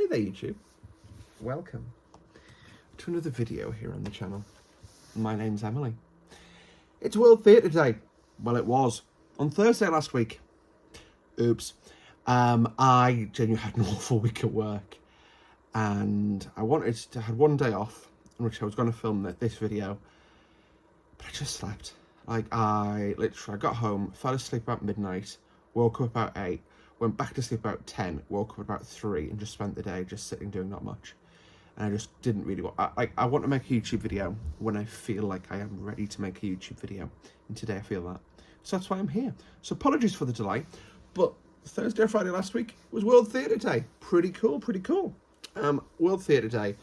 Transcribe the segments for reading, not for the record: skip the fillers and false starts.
there YouTube, welcome to another video here on the channel. My name's Emily. It's World Theatre Day. Well, it was on Thursday last week. Oops. I genuinely had an awful week at work and I wanted to have one day off in which I was going to film this video, but I just slept. I got home, fell asleep about midnight, woke up about 8, went back to sleep about 10, woke up about 3, and just spent the day just sitting doing not much. And I just didn't really want... I want to make a YouTube video when I feel like I am ready to make a YouTube video. And today I feel that. So that's why I'm here. So apologies for the delay. But Thursday or Friday last week was World Theatre Day. Pretty cool, pretty cool. World Theatre Day.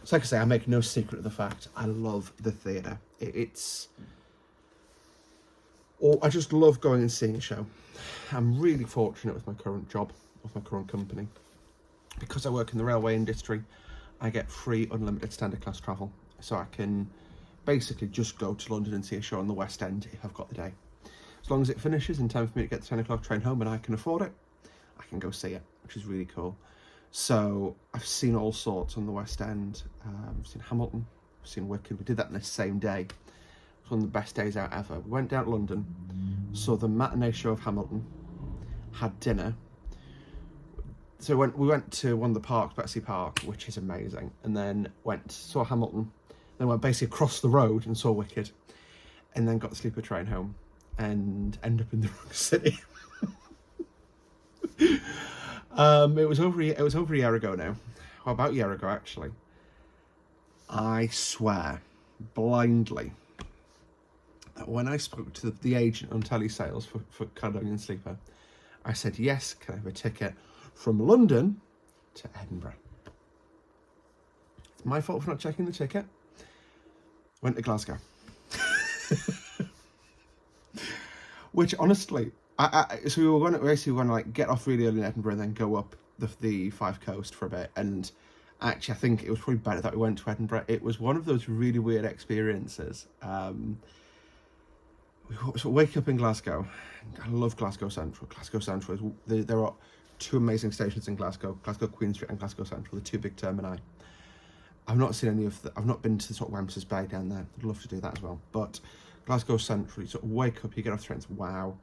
So like I say, I make no secret of the fact I love the theatre. I just love going and seeing a show. I'm really fortunate with my current job, with my current company. Because I work in the railway industry, I get free unlimited standard class travel. So I can basically just go to London and see a show on the West End if I've got the day. As long as it finishes in time for me to get the 10 o'clock train home and I can afford it, I can go see it, which is really cool. So I've seen all sorts on the West End. I've seen Hamilton, I've seen Wicked. We did that in the same day. It was one of the best days out ever. We went down to London, saw the matinee show of Hamilton, had dinner. So we went to one of the parks, Betsy Park, which is amazing, and then saw Hamilton, then went basically across the road and saw Wicked, and then got the sleeper train home and ended up in the wrong city. It was over a year ago now, or about a year ago actually. I swear blindly that when I spoke to the agent on telesales for Caledonian Sleeper, I said, yes, can I have a ticket from London to Edinburgh? It's my fault for not checking the ticket. Went to Glasgow. Which honestly, so we were going to like get off really early in Edinburgh and then go up the Fife Coast for a bit. And actually, I think it was probably better that we went to Edinburgh. It was one of those really weird experiences. So wake up in Glasgow. I love Glasgow Central. Glasgow Central there are two amazing stations in Glasgow: Glasgow Queen Street and Glasgow Central, the two big termini. I've not seen any of I've not been to sort of Wemyss Bay down there. I'd love to do that as well. But Glasgow Central, you sort of wake up, you get off the trains. Wow.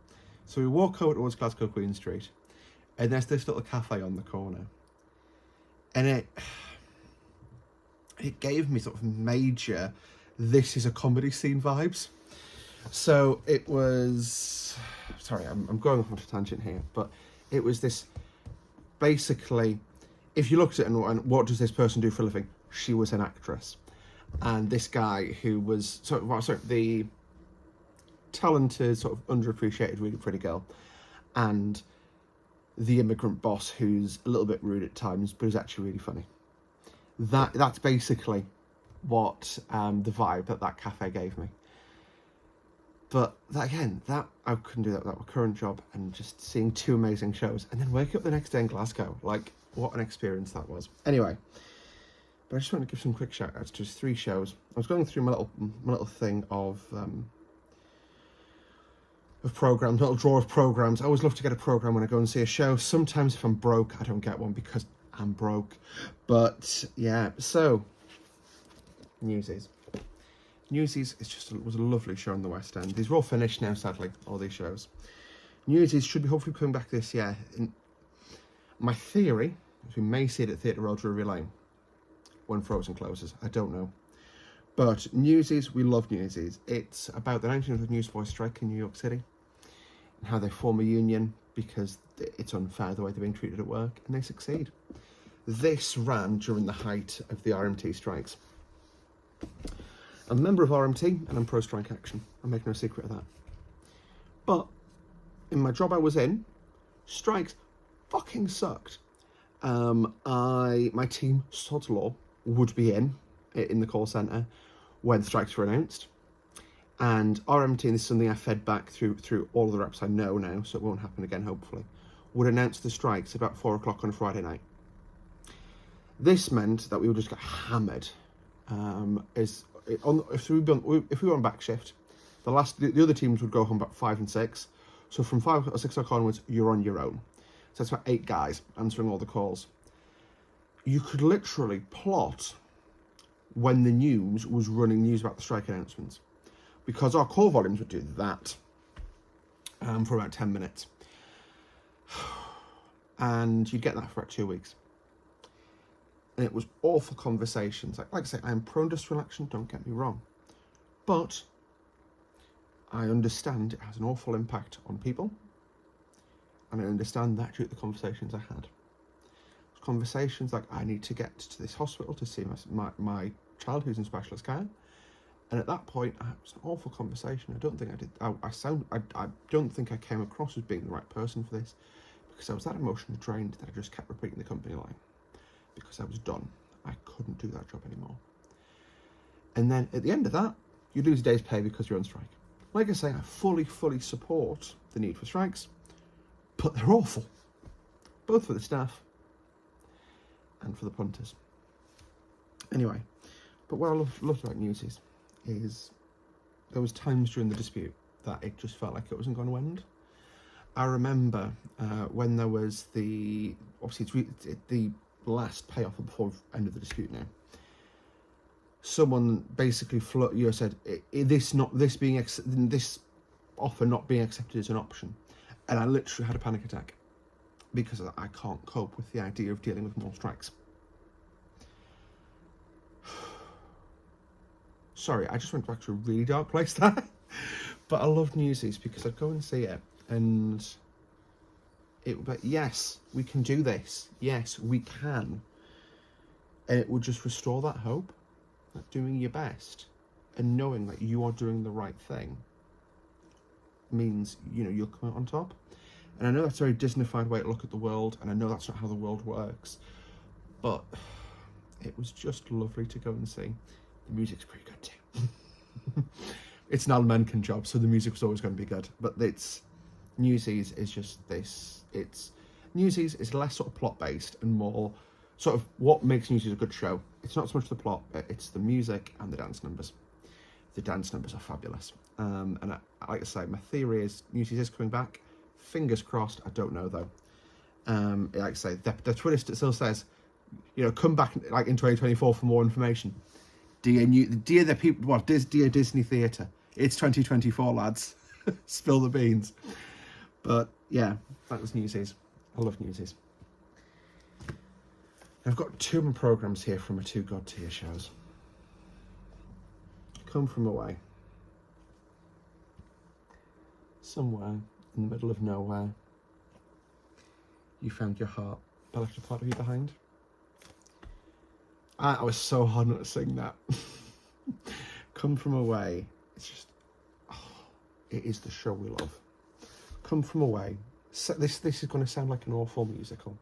So we walk over towards Glasgow Queen Street, and there's this little cafe on the corner, and it gave me sort of major "this is a comedy scene" vibes. So it was, sorry, I'm going off on a tangent here, but it was this, basically, if you looked at it and what does this person do for a living, she was an actress. And this guy who was, the talented, sort of underappreciated, really pretty girl, and the immigrant boss who's a little bit rude at times, but is actually really funny. That's basically what the vibe that cafe gave me. But I couldn't do that without my current job, and just seeing two amazing shows and then wake up the next day in Glasgow. Like, what an experience that was. Anyway, but I just want to give some quick shout outs to just 3 shows. I was going through my little thing of programs, little drawer of programs. I always love to get a program when I go and see a show. Sometimes if I'm broke, I don't get one because I'm broke. But yeah, so Newsies. Newsies was a lovely show in the West End. These are all finished now, sadly, all these shows. Newsies should be hopefully coming back this year. My theory is we may see it at Theatre Road Drury Lane when Frozen closes. I don't know. But Newsies, we love Newsies. It's about the 1900 Newsboys strike in New York City and how they form a union because it's unfair the way they're being treated at work, and they succeed. This ran during the height of the RMT strikes. I'm a member of RMT and I'm pro-strike action. I make no secret of that. But in my job I was in, strikes fucking sucked. My team, Sod's Law, would be in the call centre when strikes were announced. And RMT, and this is something I fed back through all of the reps I know now, so it won't happen again hopefully, would announce the strikes about 4 o'clock on a Friday night. This meant that we would just get hammered. If we were on back shift, the other teams would go home about 5 and 6. So from 5 or 6 o'clock onwards, you're on your own. So that's about 8 guys answering all the calls. you could literally plot when the news was running news about the strike announcements, because our call volumes would do that for about 10 minutes. And you'd get that for about 2 weeks. And it was awful conversations. Like I say, I'm pro-industrial action, don't get me wrong. But I understand it has an awful impact on people. And I understand that due to the conversations I had. Conversations like, I need to get to this hospital to see my child who's in specialist care. And at that point, it was an awful conversation. I don't think I did. I don't think I came across as being the right person for this, because I was that emotionally drained that I just kept repeating the company line, because I was done. I couldn't do that job anymore. And then at the end of that, you lose a day's pay because you're on strike. Like I say, I fully support the need for strikes, but they're awful, both for the staff and for the punters. Anyway, but what I loved about Newsies is there was times during the dispute that it just felt like it wasn't going to end. I remember when there was obviously the last payoff before the end of the dispute now. Someone basically said this offer not being accepted as an option, and I literally had a panic attack, because I can't cope with the idea of dealing with more strikes. Sorry, I just went back to a really dark place there. But I loved Newsies because I'd go and see it, and it would be, yes, we can do this. Yes, we can. And it would just restore that hope, like doing your best and knowing that you are doing the right thing means, you'll come out on top. And I know that's a very Disney-fied way to look at the world, and I know that's not how the world works, but it was just lovely to go and see. The music's pretty good too. It's an Alan Menken job, so the music was always going to be good. But Newsies is just this. Newsies is less sort of plot-based and more sort of what makes Newsies a good show. It's not so much the plot, it's the music and the dance numbers. The dance numbers are fabulous. And like I say, my theory is Newsies is coming back. Fingers crossed. I don't know though. Like I say, the Twitter still says, come back like in 2024 for more information. Dear Disney Theatre, it's 2024, lads. Spill the beans. But yeah, that was Newsies. I love Newsies. I've got 2 more programmes here from my 2 God tier shows. Come From Away. Somewhere in the middle of nowhere, you found your heart, but left a part of you behind. I was so hard not to sing that. Come From Away. It's just, it is the show we love. Come From Away. So this is going to sound like an awful musical,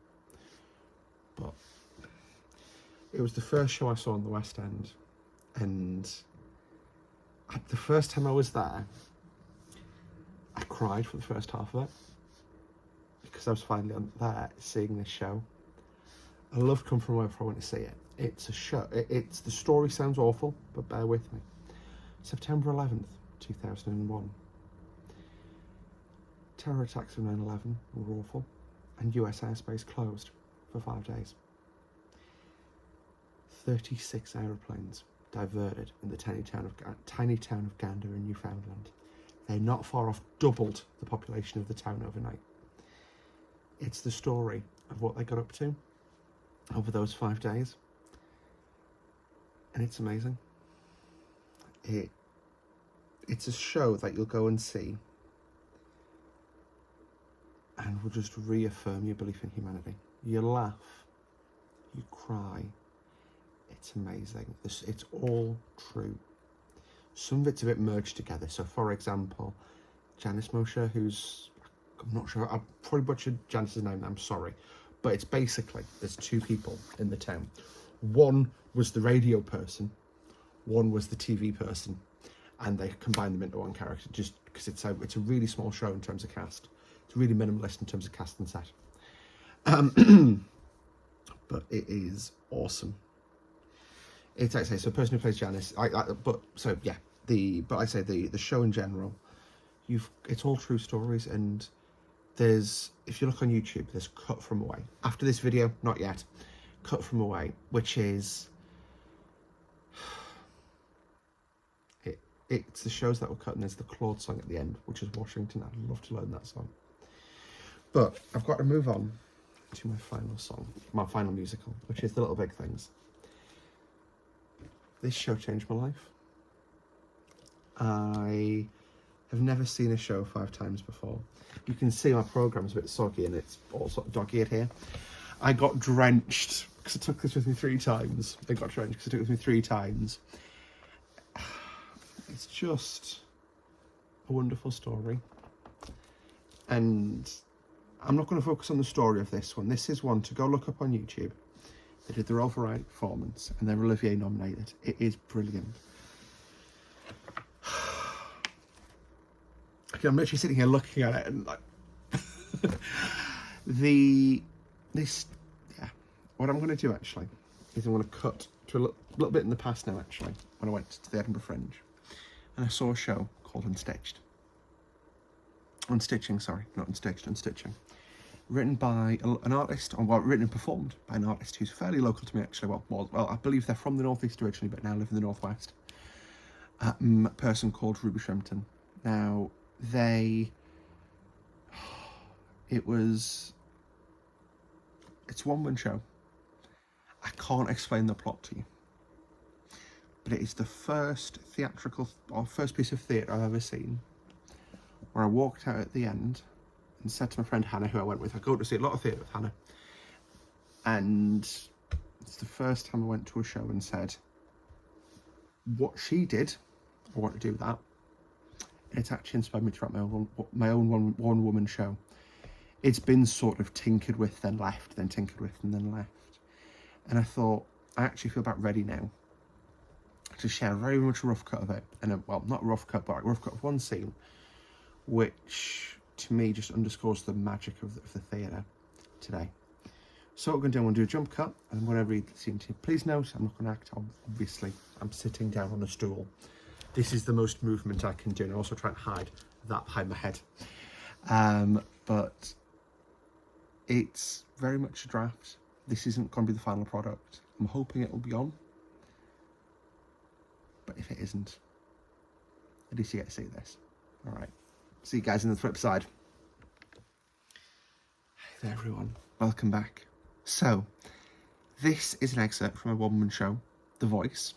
but it was the first show I saw in the West End, and the first time I was there, I cried for the first half of it, because I was finally there seeing this show. I loved Come From Away before I went to see it. It's a show. The story sounds awful, but bear with me. September 11th, 2001. Terror attacks of 9/11 were awful, and US airspace closed for 5 days. 36 aeroplanes diverted in the tiny town of Gander in Newfoundland. They not far off doubled the population of the town overnight. It's the story of what they got up to over those 5 days, and it's amazing. It's a show that you'll go and see and will just reaffirm your belief in humanity. You laugh, you cry. It's amazing. It's all true. Some of it's a bit merged together. So, for example, Janice Moshe, I'm not sure, I probably butchered Janice's name, I'm sorry. But it's basically, there's 2 people in the town. One was the radio person, one was the TV person, and they combined them into one character just because it's a really small show in terms of cast. It's really minimalist in terms of cast and set. But it is awesome. It's like I say, so the person who plays Janice, but I say the show in general, it's all true stories, and if you look on YouTube, there's Cut From Away. After this video, not yet, Cut From Away, which is... It's the shows that were cut, and there's the Claude song at the end, which is Washington. I'd love to learn that song. But I've got to move on to my final song, my final musical, which is The Little Big Things. This show changed my life. I have never seen a show 5 times before. You can see my program's a bit soggy and it's all sort of dog-eared here. I got drenched because I took this with me 3 times. I got drenched because I took it with me 3 times. It's just a wonderful story. And I'm not going to focus on the story of this one. This is one to go look up on YouTube. They did their All Variety performance and they're Olivier nominated. It is brilliant. Okay, I'm literally sitting here looking at it and like... What I'm going to do actually is I'm going to cut to a little bit in the past now actually, when I went to the Edinburgh Fringe. And I saw a show called Unstitched. Unstitching. Written by an artist, written and performed by an artist who's fairly local to me actually. Well, I believe they're from the Northeast originally, but now live in the Northwest. A person called Ruby Shrimpton. Now, it's one-man show. I can't explain the plot to you. But it is the first first piece of theatre I've ever seen where I walked out at the end and said to my friend Hannah, who I went with, I go to see a lot of theatre with Hannah, and it's the first time I went to a show and said, what she did, I want to do that. And it's actually inspired me to write my own one-woman show. It's been sort of tinkered with, then left, then tinkered with, and then left. And I thought, I actually feel about ready now to share very much a rough cut of it, and not a rough cut, but a rough cut of one scene, which to me just underscores the magic of the theatre today. So what we're going to do, I'm going to do a jump cut, and I'm going to read the scene to you. Please note, I'm not going to act, obviously. I'm sitting down on a stool. This is the most movement I can do, and I also try and hide that behind my head. But it's very much a draft. This isn't going to be the final product. I'm hoping it will be on. But if it isn't, at least you get to see this. All right. See you guys on the flip side. Hey there, everyone. Welcome back. So, this is an excerpt from a one-woman show, The Voice.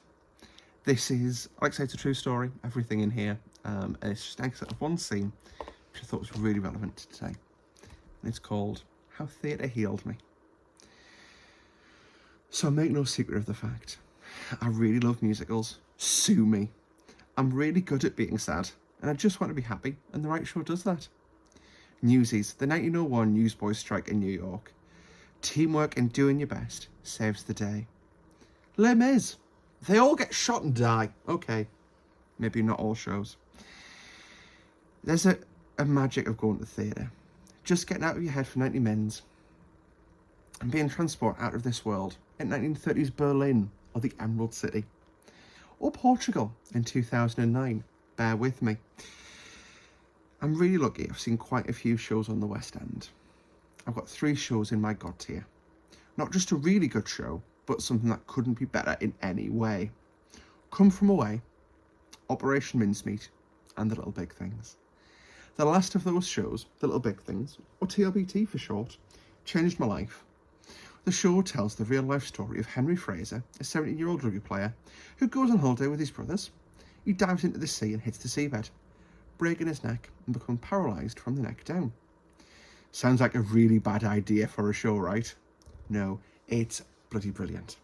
This is, like I say, it's a true story, everything in here. And it's just an excerpt of one scene, which I thought was really relevant to today. And it's called How Theatre Healed Me. So I make no secret of the fact, I really love musicals. Sue me. I'm really good at being sad, and I just want to be happy, and the right show does that. Newsies, the 1901 newsboys strike in New York. Teamwork and doing your best saves the day. Les Mis, they all get shot and die. Okay, maybe not all shows. There's a magic of going to the theatre. Just getting out of your head for 90 minutes and being transported out of this world in 1930s Berlin or the Emerald City. Or Portugal in 2009. Bear with me. I'm really lucky. I've seen quite a few shows on the West End. I've got 3 shows in my God tier. Not just a really good show, but something that couldn't be better in any way. Come From Away, Operation Mincemeat, and The Little Big Things. The last of those shows, The Little Big Things, or TLBT for short, changed my life. The show tells the real-life story of Henry Fraser, a 17-year-old rugby player who goes on holiday with his brothers. He dives into the sea and hits the seabed, breaking his neck and becoming paralysed from the neck down. Sounds like a really bad idea for a show, right? No, it's bloody brilliant.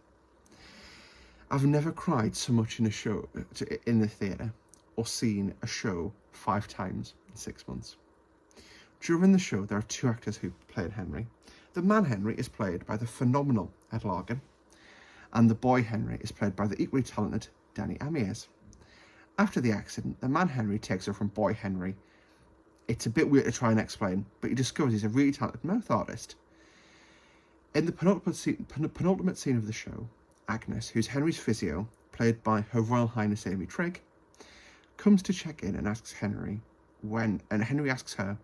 I've never cried so much in the theatre or seen a show 5 times in 6 months. During the show, there are 2 actors who played Henry. The man Henry is played by the phenomenal Ed Largan, and the boy Henry is played by the equally talented Danny Amiers. After the accident, the man Henry takes over from boy Henry. It's a bit weird to try and explain, but he discovers he's a really talented mouth artist. In the penultimate scene of the show, Agnes, who's Henry's physio, played by Her Royal Highness Amy Trigg, comes to check in and asks Henry Henry asks her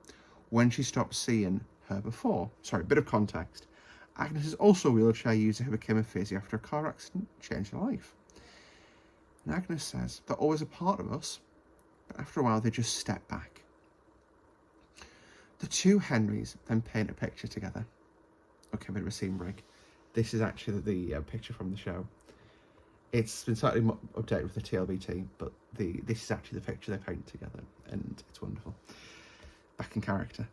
when she stopped seeing her before. Sorry, bit of context. Agnes is also a wheelchair user who became a physio after a car accident changed her life. And Agnes says they're always a part of us, but after a while they just step back. The two Henrys then paint a picture together. Okay, bit of a scene break. This is actually the picture from the show. It's been slightly updated with the TLBT, but this is actually the picture they paint together, and it's wonderful. Back in character.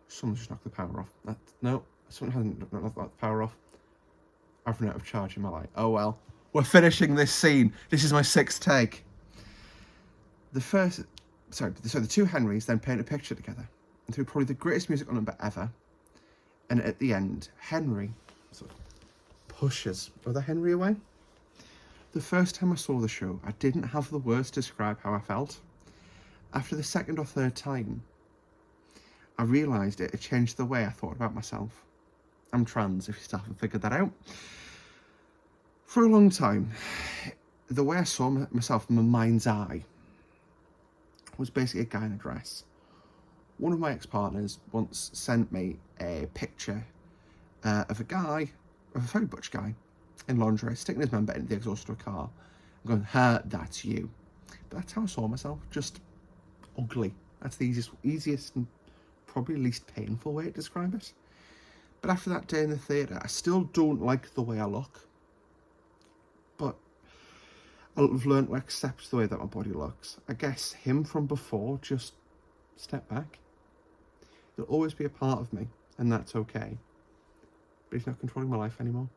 Someone's just knocked the power off. No, someone hasn't knocked the power off. I've run out of charge in my light. Oh well. We're finishing this scene. This is my 6th take. The two Henrys then paint a picture together, and through probably the greatest musical number ever. And at the end, Henry sort of pushes other Henry away. The first time I saw the show, I didn't have the words to describe how I felt. After the second or third time, I realised it had changed the way I thought about myself. I'm trans, if you still haven't figured that out. For a long time, the way I saw myself in my mind's eye was basically a guy in a dress. One of my ex-partners once sent me a picture of a very butch guy in lingerie, sticking his member into the exhaust of a car and going, "Ha, that's you." But that's how I saw myself, just ugly. That's the easiest and probably least painful way to describe it. But after that day in the theatre, I still don't like the way I look. But I've learned to accept the way that my body looks. I guess him from before just stepped back. He'll always be a part of me, and that's okay. But he's not controlling my life anymore.